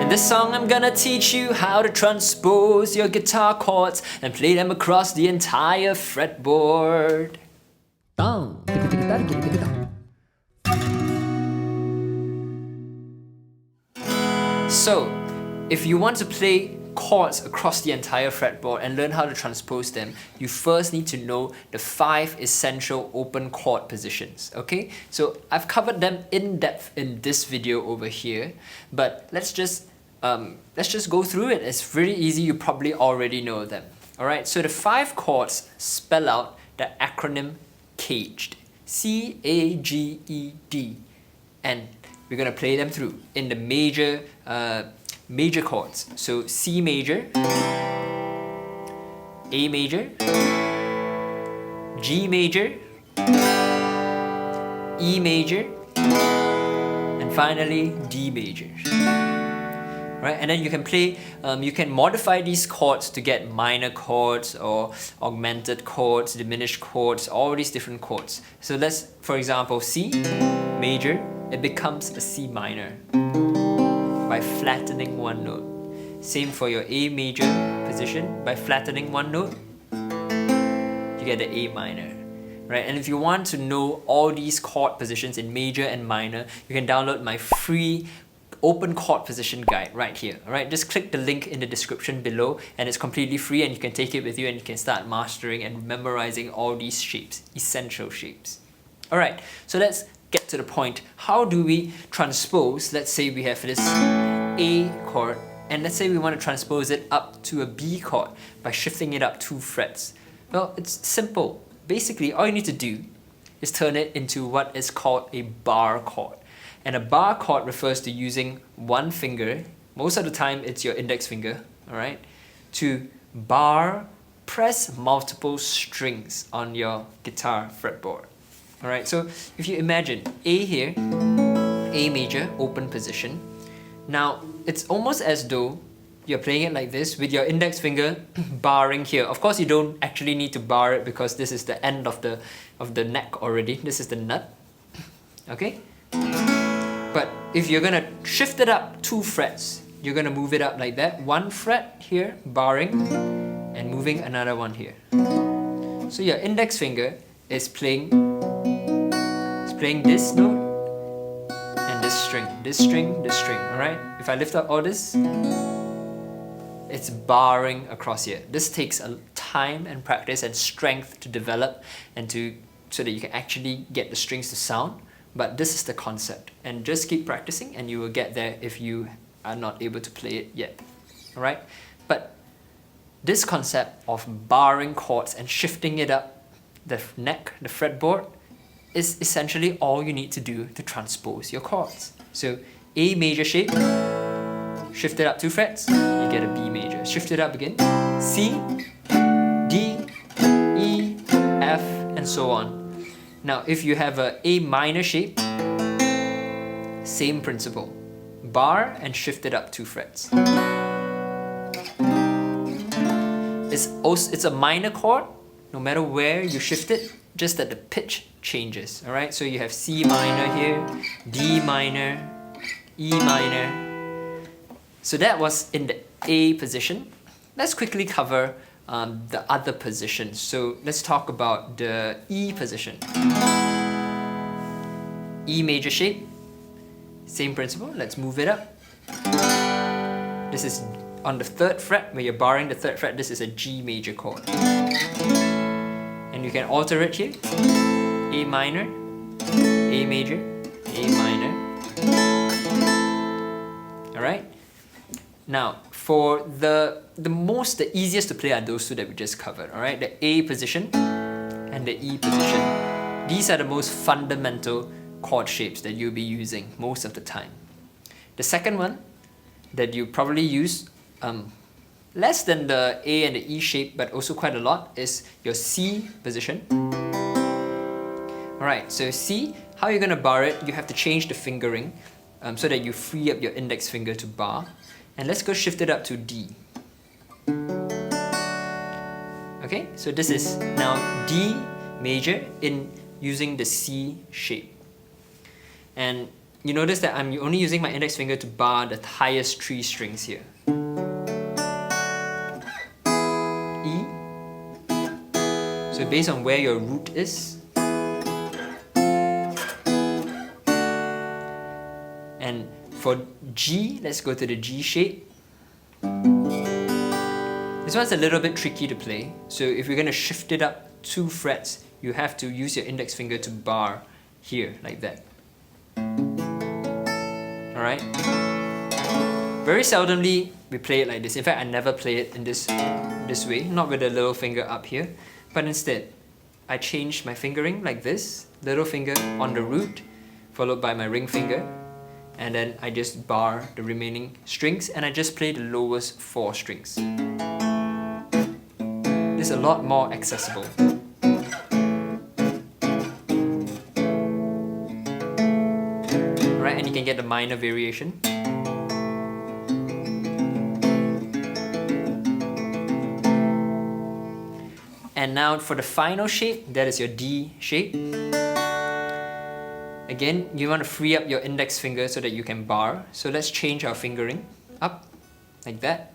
In this song I'm gonna teach you how to transpose your guitar chords and play them across the entire fretboard. So, if you want to play chords across the entire fretboard and learn how to transpose them, you first need to know the 5 essential open chord positions, okay? So I've covered them in depth in this video over here, but let's just go through it. It's really easy, you probably already know them. Alright, so the 5 chords spell out the acronym CAGED. C-A-G-E-D. And we're going to play them through in the major chords. So C major, A major, G major, E major, and finally D major. Right? And then you can play, you can modify these chords to get minor chords or augmented chords, diminished chords, all these different chords. So let's, for example, C major, it becomes a C minor by flattening one note. Same for your A major position, by flattening one note, you get the A minor. Right? And if you want to know all these chord positions in major and minor, you can download my free open chord position guide right here. Alright, just click the link in the description below and it's completely free and you can take it with you and you can start mastering and memorizing all these shapes, essential shapes. Alright, so let's get to the point. How do we transpose? Let's say we have this A chord and let's say we want to transpose it up to a B chord by shifting it up 2 frets. Well, it's simple. Basically, all you need to do is turn it into what is called a bar chord. And a bar chord refers to using one finger, most of the time it's your index finger, alright, to press multiple strings on your guitar fretboard. Alright, so if you imagine A here, A major, open position. Now, it's almost as though you're playing it like this with your index finger barring here. Of course, you don't actually need to bar it because this is the end of the neck already. This is the nut. Okay? But if you're gonna shift it up 2 frets, you're gonna move it up like that. 1 fret here, barring, and moving another one here. So your index finger is playing this note and this string, this string, this string, alright? If I lift up all this, it's barring across here. This takes a time and practice and strength to develop and so that you can actually get the strings to sound. But this is the concept, and just keep practicing and you will get there if you are not able to play it yet. Alright? But this concept of barring chords and shifting it up the neck, the fretboard, is essentially all you need to do to transpose your chords. So A major shape, shift it up 2 frets, you get a B major. Shift it up again, C, D, E, F, and so on. Now, if you have a A minor shape, same principle. Bar and shift it up 2 frets. It's a minor chord, no matter where you shift it, just that the pitch changes. Alright, so you have C minor here, D minor, E minor. So that was in the A position. Let's quickly cover the other positions. So let's talk about the E position. E major shape, same principle, let's move it up. This is on the 3rd fret, where you're barring the 3rd fret, this is a G major chord. And you can alter it here. A minor, A major, A minor. Alright? Now, for the easiest to play are those 2 that we just covered, alright? The A position and the E position. These are the most fundamental chord shapes that you'll be using most of the time. The second one that you probably use less than the A and the E shape, but also quite a lot, is your C position. Alright, so C, how you're going to bar it, you have to change the fingering so that you free up your index finger to bar. And let's go shift it up to D. Okay, so this is now D major in using the C shape. And you notice that I'm only using my index finger to bar the highest 3 strings here. E. So based on where your root is. And for G, let's go to the G shape. This one's a little bit tricky to play. So if you're going to shift it up 2 frets, you have to use your index finger to bar here, like that. Alright? Very seldomly we play it like this. In fact, I never play it in this way, not with the little finger up here, but instead I change my fingering like this, little finger on the root, followed by my ring finger, and then I just bar the remaining strings and I just play the lowest 4 strings. It's a lot more accessible. Alright, and you can get the minor variation. And now for the final shape, that is your D shape. Again, you want to free up your index finger so that you can bar. So let's change our fingering up, like that.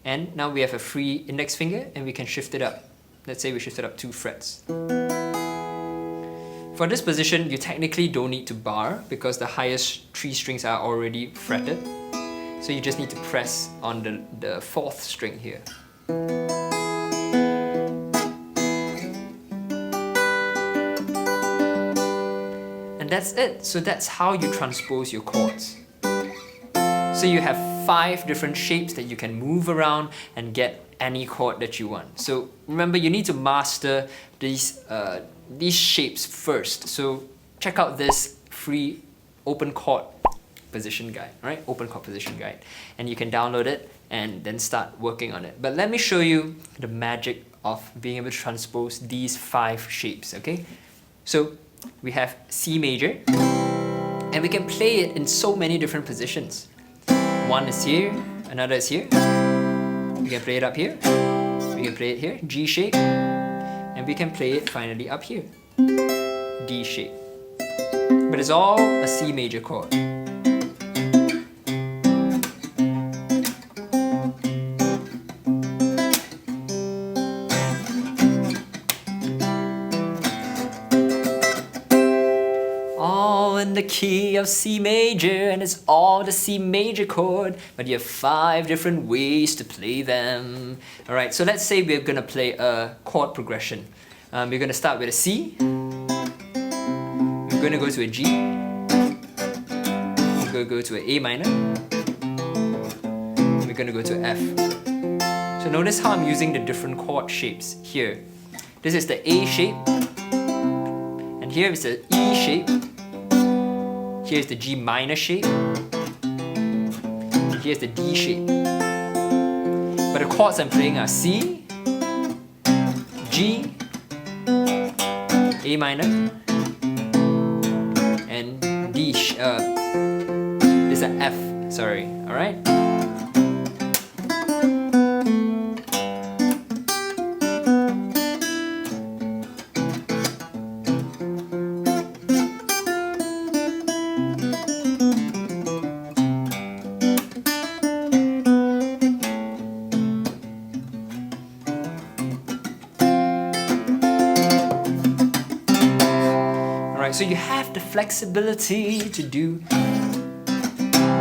And now we have a free index finger and we can shift it up. Let's say we shift it up 2 frets. For this position, you technically don't need to bar because the highest 3 strings are already fretted. So you just need to press on the 4th string here. And that's it. So that's how you transpose your chords. So you have 5 different shapes that you can move around and get any chord that you want. So remember, you need to master these shapes first. So check out this free open chord position guide, right? Open chord position guide. And you can download it and then start working on it. But let me show you the magic of being able to transpose these 5 shapes, okay? So we have C major, and we can play it in so many different positions. One is here, another is here. We can play it up here. We can play it here, G shape. And we can play it finally up here, D shape. But it's all a C major chord. In the key of C major, and it's all the C major chord, but you have 5 different ways to play them. Alright, so let's say we're going to play a chord progression. We're going to start with a C, we're going to go to a G, we're going to go to an A minor, we're going to go to an F. So notice how I'm using the different chord shapes here. This is the A shape, and here is the E shape. Here's the G minor shape, and here's the D shape. But the chords I'm playing are C, G, A minor, and D. This is an F, sorry, alright? So you have the flexibility to do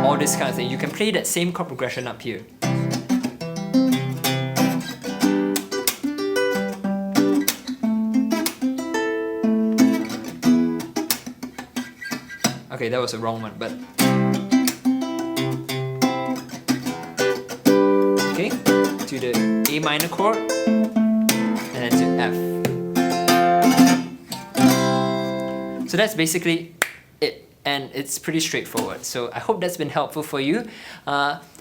all this kind of thing. You can play that same chord progression up here. Okay, that was the wrong one, but okay, to the A minor chord and then to F. So that's basically it, and it's pretty straightforward. So I hope that's been helpful for you.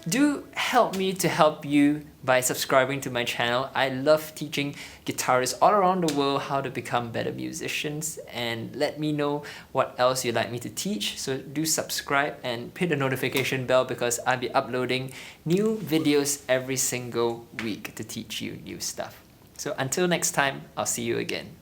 Do help me to help you by subscribing to my channel. I love teaching guitarists all around the world how to become better musicians, and let me know what else you'd like me to teach. So do subscribe and hit the notification bell because I'll be uploading new videos every single week to teach you new stuff. So until next time, I'll see you again.